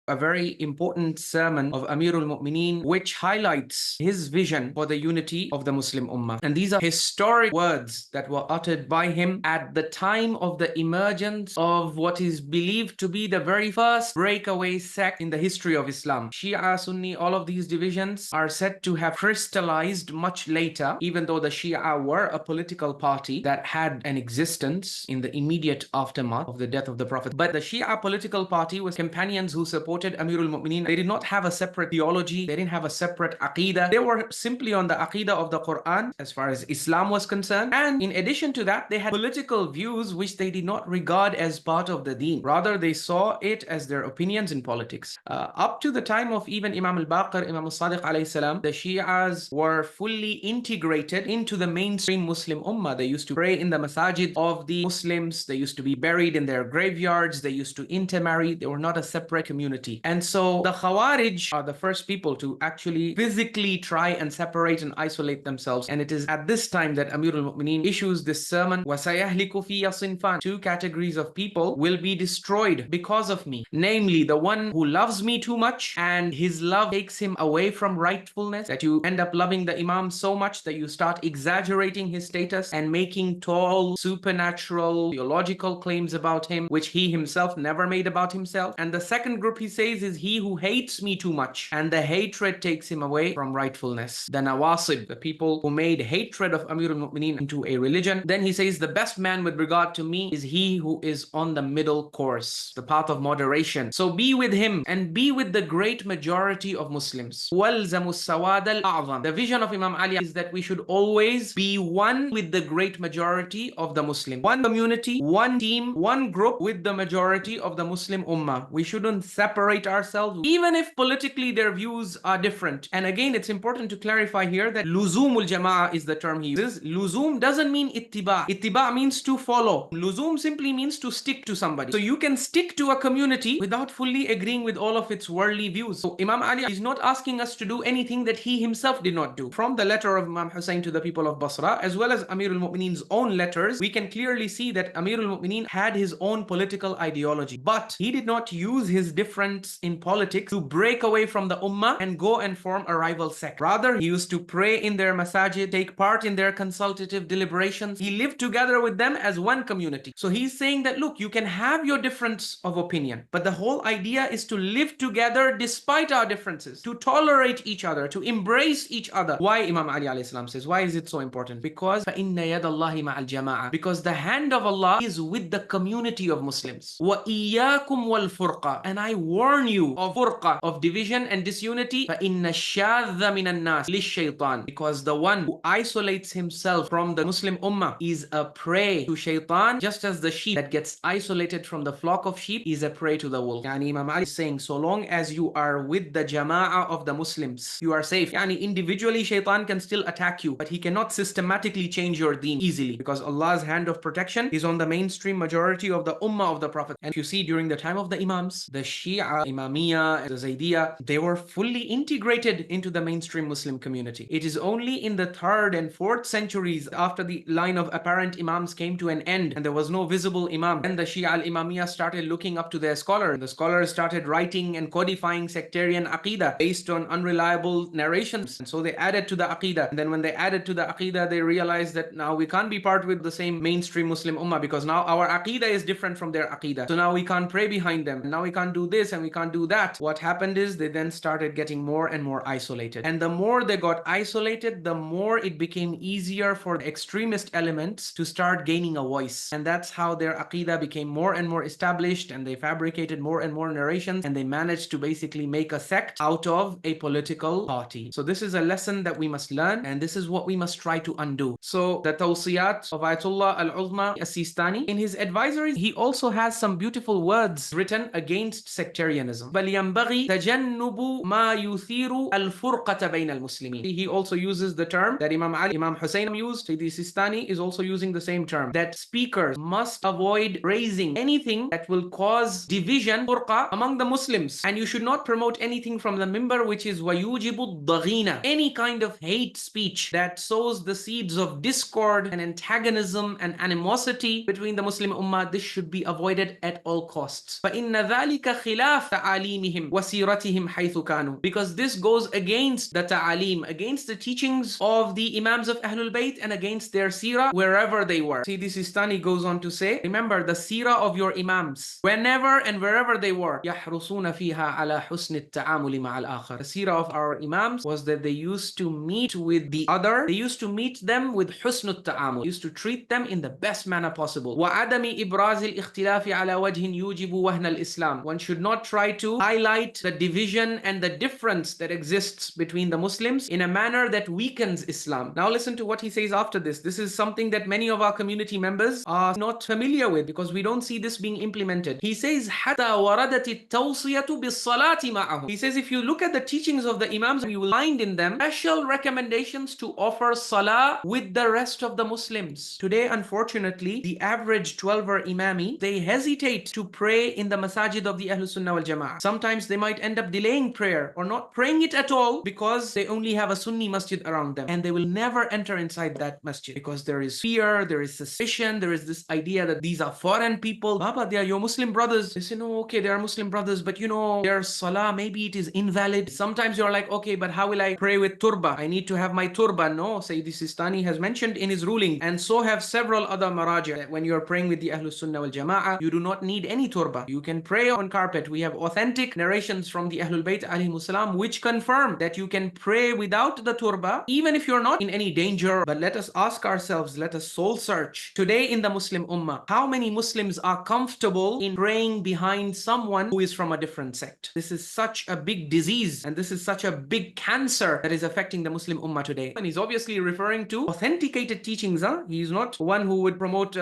a very important sermon of Amirul Mu'mineen, which highlights his vision for the unity of the Muslim Ummah. And these are historic words that were uttered by him at the time of the emergence of what is believed to be the very first breakaway sect in the history of Islam. Shia, Sunni, all of these divisions are said to have crystallized much later, even though the Shia were a political party that had an existence in the immediate aftermath of the death of the Prophet. But the Shia political party was companions who supported Amirul Mu'mineen. They did not have a separate theology. They didn't have a separate aqidah. They were simply on the aqidah of the Quran as far as Islam was concerned. And in addition to that, they had political views which they did not regard as part of the deen. Rather, they saw it as their opinions in politics. Up to the time of even Imam al-Baqir, Imam al-Sadiq alayhi salam, the Shias were fully integrated into the mainstream Muslim Ummah. They used to pray in the masajid of the Muslims. They used to be buried in their graveyards. They used to intermarry. They were not a separate community. And so the Khawarij are the first people to actually physically try and separate and isolate themselves. And it is at this time that Amirul Mu'mineen issues this sermon, وَسَيَهْلِكُ فِيَ صِنْفَانِ. Two categories of people will be destroyed because of me. Namely, the one who loves me too much and his love takes him away from rightfulness, that you end up loving the Imam so much that you start exaggerating his status and making tall, supernatural, theological claims about him, which he himself never made about himself. And the second group, he says, is he who hates me too much, and the hatred takes him away from rightfulness. The Nawasib, the people who made hatred of Amirul Mu'mineen into a religion. Then he says, the best man with regard to me is he who is on the middle course, the path of moderation. So be with him and be with the great majority of Muslims. وَالْزَمُ السَّوَادَ الْأَعْظَمِ. The vision of Imam Ali is that we should always be one with the great majority of the Muslims. One community, one team, one group with the majority of the Muslim Ummah. We shouldn't separate ourselves, even if politically their views are different. And again, it's important to clarify here that luzumul jama'ah is the term he uses. Luzum doesn't mean ittiba. Ittiba means to follow. Luzum simply means to stick to somebody. So you can stick to a community without fully agreeing with all of its worldly views. So Imam Ali is not asking us to do anything that he himself did not do. From the letter of Imam Hussein to the people of Basra, as well as Amirul Mu'mineen's own letters, we can clearly see that Amirul Mu'mineen had his own political ideology. But he did not use his difference in politics to break away from the Ummah and go and form a rival sect. Rather, he used to pray in their masajid, take part in their consultative deliberations. He lived together with them as one community. So he's saying that, look, you can have your difference of opinion, but the whole idea is to live together despite our differences, to tolerate each other, to embrace each other. Why Imam Ali alayhi salam says, why is it so important? Because فَإِنَّ يَدَ اللَّهِ مَعَ الْجَمَاعَةِ. Because the hand of Allah is with the community of Muslims. وَإِيَّاكُمْ وَالْفُرْقَةِ. And I warn you of furqa, of division and disunity. فَإِنَّ الشَّاذَّ مِنَ النَّاسِ لِلشَّيْطَانِ. Because the one who isolates himself from the Muslim Ummah is a prey to shaitan, just as the sheep that gets isolated from the flock of sheep is a prey to the wolf. Yani Imam Ali is saying, so long as you are with the jama'ah of the Muslims, you are safe. Yani individually shaitan can still attack you, but he cannot systematically change your deen easily, because Allah's hand of protection is on the mainstream majority of the Ummah of the Prophet. And if you see, during the time of the Imams, the Shia, Imamiyya, the Zaydiyya, they were fully integrated into the mainstream Muslim community. It is only in the 3rd and 4th centuries, after the line of apparent Imams came to an end and there was no visible Imam, then the Shia al-Imamiyya started looking up to their scholar. The scholars started writing and codifying sectarian aqidah based on unreliable narrations. And so they added to the aqidah. And then when they added to the aqidah, they realized that now we can't be part with the same mainstream Muslim Ummah, because now our aqidah is different from their aqidah. So now we can't pray behind them. Now we can't do this and we can't do that. What happened is they then started getting more and more isolated. And the more they got isolated, the more it became easier for the extremist elements to start gaining a voice. And that's how their aqidah became more and more established, and they fabricated more and more narrations, and they managed to basically make a sect out of a political party. So this is a lesson that we must learn, and this is what we must try to undo. So the Tawsiyat of Ayatollah Al-Uzma As-Sistani, in his advisories, he also has some beautiful words written against sectarianism. بَلْ يَنْبَغِي تَجَنُّبُ مَا يُثِيرُ الْفُرْقَةَ بَيْنَ الْمُسْلِمِينَ. He also uses the term that Imam Ali, Imam Hussein used. The Sistani is also using the same term, that speakers must avoid raising anything that will cause division, furqa, among the Muslims. And you should not promote anything from the mimbar which is وَيُوجِبُ الضَّغِينَ. Any kind of hate speech that sows the seeds of discord and antagonism and animosity between the Muslim Ummah, this should be avoided at all costs. فَإِنَّ ذَلِكَ خِلَافٌ khilaf ta'alimihim wa siratihim haythu kanu. Because this goes against the ta'alim, against the teachings of the Imams of Ahlul Bayt and against their seerah wherever they were. See, this Sistani goes on to say, remember the seerah of your Imams, whenever and wherever they were, يحرصون فيها على حسن التعامل مع الآخر. The seerah of our Imams was that they used to meet with the other, they used to meet them with حسن التعامل, used to treat them in the best manner possible. وعدم إبراز الاختلاف على وجه يوجب وهن الإسلام. One should not try to highlight the division and the difference that exists between the Muslims in a manner that weakens Islam. Now listen to what he says after this. This is something that many of our community members are not familiar with because we don't see this being implemented. He says, حتى وردت التوصية بالصلاة معهم. He says, if you look at the teachings of the Imams, you will find in them special recommendations to offer salah with the rest of the Muslims. Today, unfortunately, the average 12er Imami, they hesitate to pray in the masajid of the Ahlul Sunnah wal Jama'ah. Sometimes they might end up delaying prayer or not praying it at all because they only have a Sunni masjid around them, and they will never enter inside that masjid because there is fear, there is suspicion, there is this idea that these are foreign people. Baba, they are your Muslim brothers. They say, no, okay, they are Muslim brothers, but you know, their salah, maybe it is invalid. Sometimes you're like, okay, but how will I pray with turba? I need to have my turba. No, Sayyidi Sistani has mentioned in his ruling, and so have several other maraja, that when you're praying with the Ahlul Sunnah wal Jama'ah, you do not need any turba. You can pray on carpet. We have authentic narrations from the Ahlul Bayt alayhimus salam which confirm that you can pray without the turba, even if you're not in any danger. But let us ask ourselves, let us soul search. Today in the Muslim Ummah, how many Muslims are comfortable in praying behind someone who is from a different sect? This is such a big disease, and this is such a big cancer that is affecting the Muslim Ummah today. And he's obviously referring to authenticated teachings. He's not one who would promote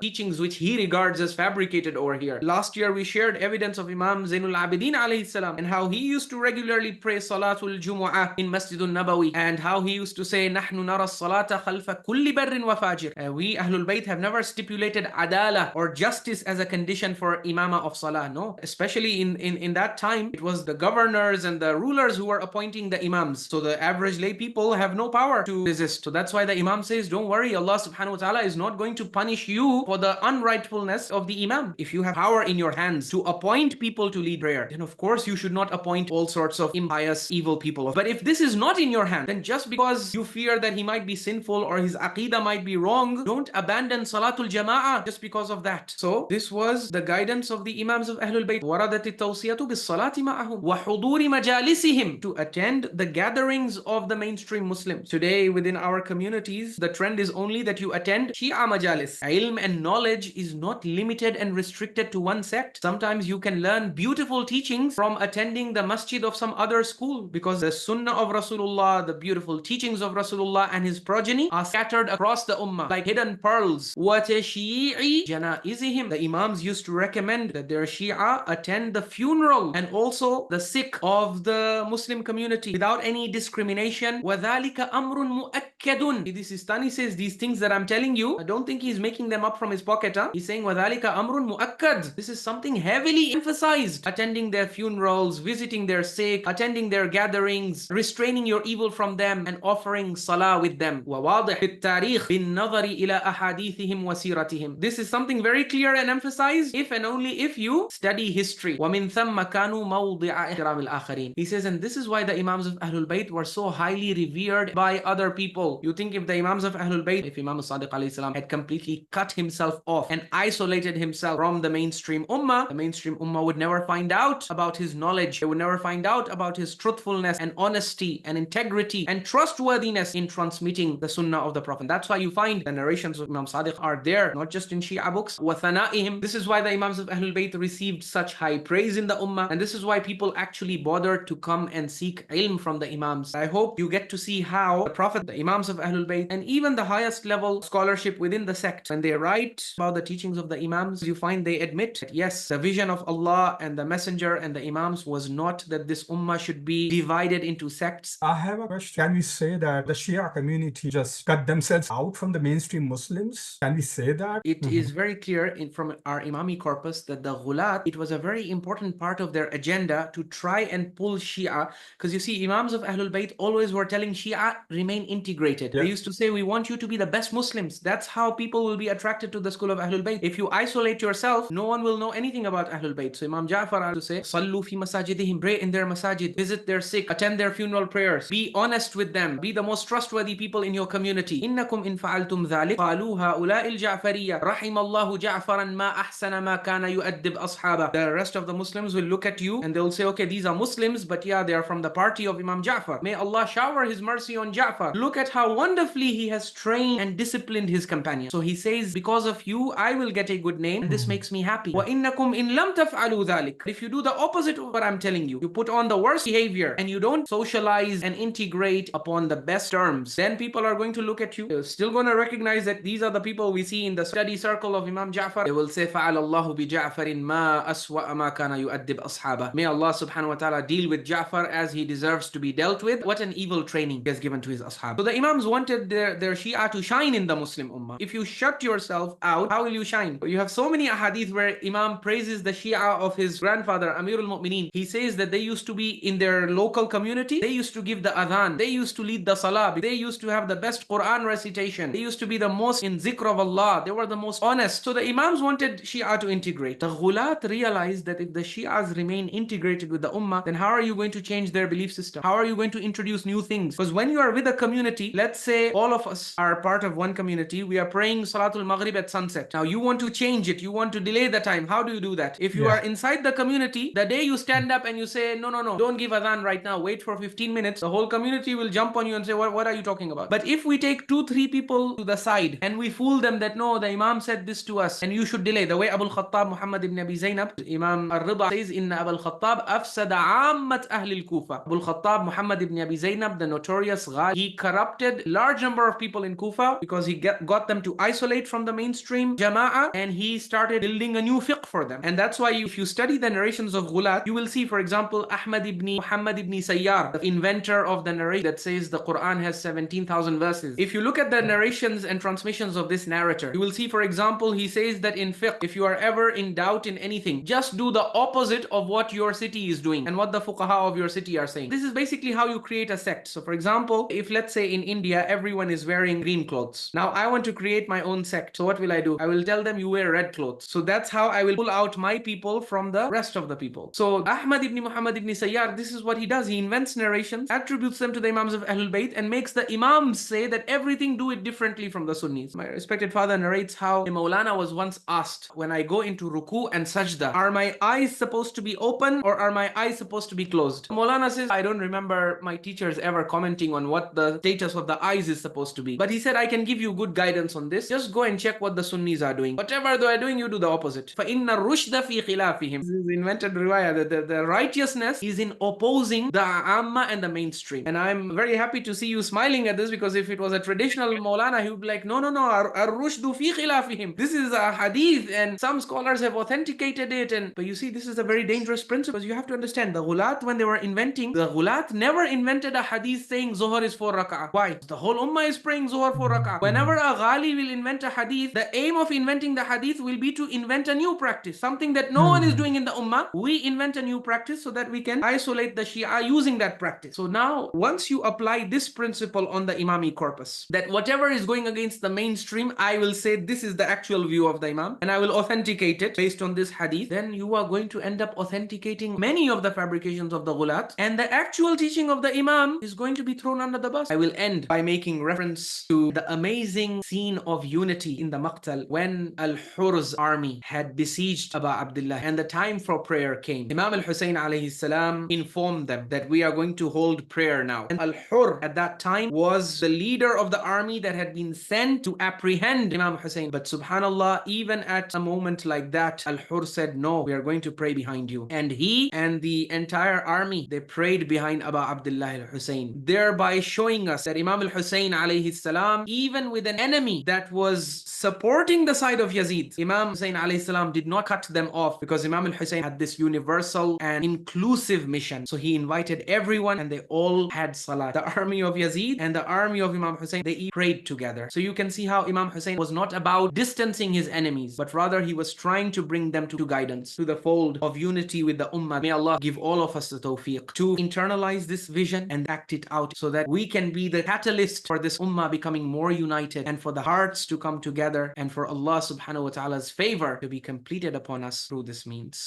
teachings which he regards as fabricated over here. Last year we shared evidence of Imam Zainul Abidin alayhi salam and how he used to regularly pray Salatul Jumu'ah in Masjidun Nabawi, and how he used to say, نحن نرى الصلاة خلف كل بر وفاجر. We Ahlul Bayt have never stipulated adala or justice as a condition for imamah of salah. No, especially in that time, it was the governors and the rulers who were appointing the imams. So the average lay people have no power to resist. So that's why the imam says, don't worry, Allah subhanahu wa ta'ala is not going to punish you for the unrightfulness of the imam. If you have power in your hands to appoint people to lead prayer, then of course you should not appoint all sorts of impious, evil people. But if this is not in your hand, then just because you fear that he might be sinful or his aqidah might be wrong, don't abandon Salatul Jama'ah just because of that. So this was the guidance of the Imams of Ahlul Bayt. وَرَدَتِ التَّوْصِيَةُ بِالصَّلَاةِ مَعَهُمْ وَحُضُورِ مَجَالِسِهِمْ, to attend the gatherings of the mainstream Muslims. Today within our communities, the trend is only that you attend Shia majalis. Ilm and knowledge is not limited and restricted to one sect. Sometimes you can learn beautiful teachings from attending the masjid of some other school, because the sunnah of Rasulullah, the beautiful teachings of Rasulullah and his progeny are scattered across the ummah like hidden pearls. وَتَشِيعِ جَنَائِزِهِمْ, the imams used to recommend that their Shia attend the funeral and also the sick of the Muslim community without any discrimination. وَذَلِكَ أَمْرٌ مُؤَكَّدٌ. This Sistani says these things that I'm telling you, I don't think he's making them up from his pocket. He's saying وَذَلِكَ أَمْرٌ مُؤَكَّد. This is something heavily emphasized. Attending their funerals, visiting their sick, attending their gatherings, restraining your evil from them, and offering salah with them. وَوَاضِحِ التَّارِيخ بِالنَّظَرِ إِلَى أَحَادِيثِهِمْ وَسِيرَتِهِمْ. This is something very clear and emphasized if and only if you study history. وَمِن ثَمَّ كَانُوا مَوْضِعَ إِحْتِرَامِ الْآخَرِينَ. He says, and this is why the Imams of Ahlul Bayt were so highly revered by other people. You think if the Imams of Ahlul Bayt, if Imam Sadiq alayhi salam had completely cut himself off and isolated himself from the mainstream ummah would never find out about his knowledge. They would never find out about his truthfulness and honesty and integrity and trustworthiness in transmitting the sunnah of the Prophet. That's why you find the narrations of Imam Sadiq are there, not just in Shia books. وَثَنَائِهِمْ. This is why the Imams of Ahlul Bayt received such high praise in the ummah, and this is why people actually bothered to come and seek ilm from the Imams. I hope you get to see how the Prophet, the Imams of Ahlul Bayt, and even the highest level scholarship within the sect, when they write about the teachings of the Imams, you find they admit that yes, the vision of Allah and the Messenger and the Imams was not that this ummah should be divided into sects. I have a question. Can we say that the Shia community just cut themselves out from the mainstream Muslims? Can we say that? It is very clear from our Imami corpus that the Ghulat, it was a very important part of their agenda to try and pull Shia, because you see, Imams of Ahlul Bayt always were telling Shia, remain integrated. They used to say, we want you to be the best Muslims. That's how people will be attracted to the school of Ahlul Bayt. If you isolate yourself, no one will know anything about Ahlul Bayt. So Imam Ja'far to say, Sallu fi masajidihim, pray in their masajid, visit their sick, attend their funeral prayers, be honest with them, be the most trustworthy people in your community. Innakum in fa'altum dhalik, qalu ha'ula'i al-Ja'fariyya, rahimallahu Ja'faran ma ahsana ma kana yu'addib ashaba. The rest of the Muslims will look at you and they'll say, okay, these are Muslims, but yeah, they are from the party of Imam Ja'far. May Allah shower His mercy on Ja'far. Look at how wonderfully he has trained and disciplined his companions. So he says, because of you, I will get a good name, and this makes me happy. وَإِنَّكُمْ إِن لَمْ تَفْعَلُوا ذَلِكَ. If you do the opposite of what I'm telling you, you put on the worst behavior and you don't socialize and integrate upon the best terms, then people are going to look at you. They're still going to recognize that these are the people we see in the study circle of Imam Ja'far. They will say, فَعَلَ اللَّهُ بِجَعْفَرٍ مَا أَسْوَأَ مَا كَانَ يُؤَدِّبْ أَصْحَابَهُ. May Allah subhanahu wa ta'ala deal with Ja'far as he deserves to be dealt with. What an evil training he has given to his ashab. So the Imams wanted their Shia to shine in the Muslim Ummah. If you shut yourself out, how will you shine? You have so many ahadith where Imam praises the Shia of his grandfather, Amirul Mu'mineen. He says that they used to be in their local community, they used to give the adhan, they used to lead the salah, they used to have the best Quran recitation, they used to be the most in zikr of Allah, they were the most honest. So the Imams wanted Shia to integrate. The Ghulat realized that if the Shias remain integrated with the Ummah, then how are you going to change their belief system? How are you going to introduce new things? Because when you are with a community, let's say all of us are part of one community, we are praying Salatul Maghrib at sunset. Now you want to change it, you want to delay the time. How do you do that? If you are inside the community, the day you stand up and you say, no, don't give adhan right now, wait for 15 minutes, the whole community will jump on you and say, what are you talking about? But if we take 2-3 people to the side and we fool them that no, the Imam said this to us and you should delay, the way Abu Khattab Muhammad ibn Abi Zainab, Imam Al-Rida says, Inna Abu Khattab afsada ammat ahli al-Kufa. Abu Khattab Muhammad ibn Abi Zainab, the notorious Ghali, he corrupted large number of people in Kufa because he got them to isolate from the mainstream Jama'ah, and he started building a new fiqh for them. And that's why if you study the narrations of Ghulat, you will see, for example, Ahmad ibn Muhammad ibn Sayyar, the inventor of the narration that says the Quran has 17,000 verses. If you look at the narrations and transmissions of this narrator, you will see, for example, he says that in fiqh, if you are ever in doubt in anything, just do the opposite of what your city is doing and what the fuqaha of your city are saying. This is basically how you create a sect. So for example, if let's say in India, everyone is wearing green clothes. Now I want to create my own sect. So what will I do? I will tell them you wear red clothes. So that's how I will pull out my people from the rest of the people. So Ahmad ibn Muhammad ibn Sayyar, this is what he does. He invents narrations, attributes them to the Imams of Ahlul Bayt, and makes the Imams say that everything do it differently from the Sunnis. My respected father narrates how a Maulana was once asked, when I go into ruku and sajda, are my eyes supposed to be open or are my eyes supposed to be closed? Maulana says, I don't remember my teachers ever commenting on what the status of the eyes is supposed to be. But he said, I can give you good guidance on this. Just go and check what the Sunnis are doing. Whatever they are doing, you do the opposite. فَإِنَّ الرُّشْدَ فِي خِلَافِهِمْ. This is invented riwayah. The righteousness is in opposing the Amma and the mainstream. And I'm very happy to see you smiling at this, because if it was a traditional Maulana, he would be like, no, ar-rushdu fi khilafihim. This is a hadith and some scholars have authenticated it. But you see, this is a very dangerous principle. You have to understand, the Ghulat, when they were inventing, the Ghulat never invented a hadith saying Zuhr is 4 rak'ah. Why? The whole Ummah is praying Zuhr 4 rak'ah. Whenever a Ghali will invent a hadith, the aim of inventing the hadith will be to invent a new practice, something that no one is doing in the Ummah. We invent a new practice so that we can isolate the Shia using that practice. So now, once you apply this principle on the Imami corpus, that whatever is going against the mainstream, I will say this is the actual view of the Imam, and I will authenticate it based on this hadith, then you are going to end up authenticating many of the fabrications of the Ghulat, and the actual teaching of the Imam is going to be thrown under the bus. I will end by making reference to the amazing scene of unity in the Maqtal when Al-Hur's army had besieged Abu Abdullah and the time for prayer came. Imam Hussein alayhi salam informed them that we are going to hold prayer now. And Al-Hur at that time was the leader of the army that had been sent to apprehend Imam Hussein. But subhanallah, even at a moment like that, Al-Hur said, no, we are going to pray behind you. And he and the entire army, they prayed behind Abu Abdullah al-Hussein, thereby showing us that Imam al-Hussein alayhi salam, even with an enemy that was supporting the side of Yazid, Imam Hussein alayhi salam did not cut them off, because Imam al-Hussein had this universal and inclusive mission. So he invited everyone and they all had salah. The army of Yazid and the army of Imam Hussein, they prayed together. So you can see how Imam Hussein was not about distancing his enemies, but rather he was trying to bring them to guidance, to the fold of unity with the Ummah. May Allah give all of us the tawfiq to internalize this vision and act it out, so that we can be the catalyst for this Ummah becoming more united, and for the hearts to come together, and for Allah subhanahu wa ta'ala's favor to be completed upon us through this means.